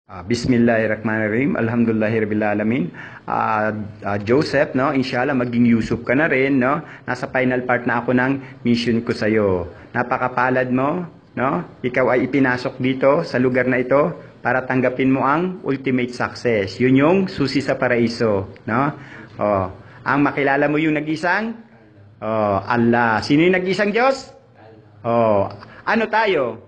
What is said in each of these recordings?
Bismillahirrahmanirrahim. Alhamdulillahirabbil alamin. Joseph, no, inshallah maging Yusuf ka na rin, no. Nasa final part na ako ng mission ko sa iyo. Napakapalad mo, no. Ikaw ay ipinasok dito sa lugar na ito para tanggapin mo ang ultimate success. Yun yung susi sa paraiso, no. Ang makilala mo yung nag-isang Allah. Sino yung nag-isang Diyos? Ano tayo?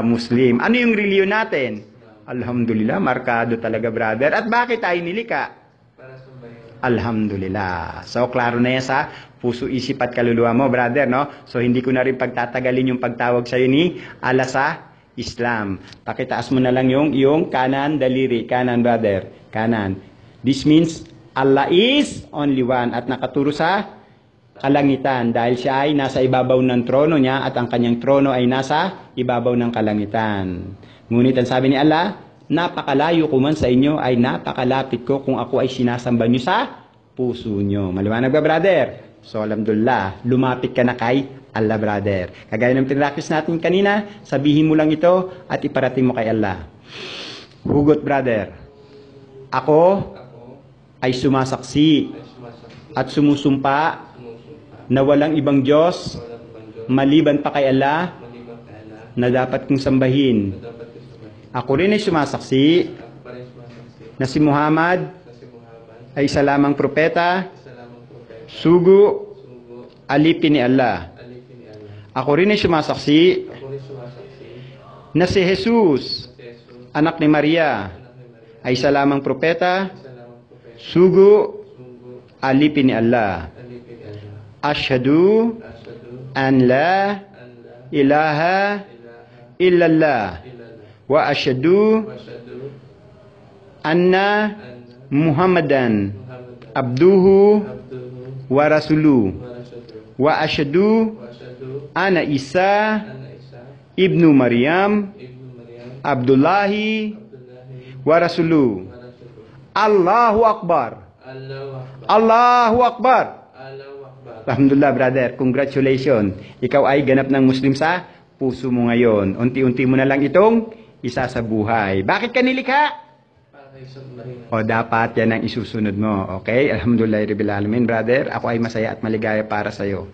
Muslim. Ano yung reliyon natin? Alhamdulillah, markado talaga, brother. At bakit tayo nilika? Alhamdulillah. So, klaro na yan sa puso, isip at kaluluwa mo, brother, no? So, hindi ko na rin pagtatagalin yung pagtawag sa'yo ni Allah sa Islam. Pakitaas mo na lang yung kanan daliri. Kanan, brother. Kanan. This means Allah is only one at nakaturo sa kalangitan dahil siya ay nasa ibabaw ng trono niya at ang kanyang trono ay nasa ibabaw ng kalangitan. Ngunit ang sabi ni Allah, napakalayo ko man sa inyo ay napakalapit ko kung ako ay sinasamba nyo sa puso nyo. Maliwanag ba, brother? So, alhamdulillah, lumapit ka na kay Allah, brother. Kagaya ng tinrakis natin kanina, sabihin mo lang ito at iparating mo kay Allah. Hugot, brother. Ako ay sumasaksi at sumusumpa na walang ibang Diyos maliban pa kay Allah na dapat kong sambahin. Ako rin ay sumasaksi na si Muhammad ay isa lamang propeta, sugo, alipin ni Allah. Ako rin ay sumasaksi na si Jesus, anak ni Maria, ay isa lamang propeta, sugo, alipin ni Allah. Ashhadu an la ilaha illallah wa asyhadu anna Muhammadan abduhu wa rasuluh wa asyhadu anna Isa ibnu Maryam Abdullahi wa rasuluh. Allahu Akbar. Allahu Akbar. Alhamdulillah, brother. Congratulations. Ikaw ay ganap ng Muslim sa puso mo ngayon. Unti-unti mo na lang itong isa sa buhay. Bakit ka nilikha? Dapat yan ang isusunod mo. Okay? Alhamdulillahirabbil alamin, brother. Ako ay masaya at maligaya para sa iyo.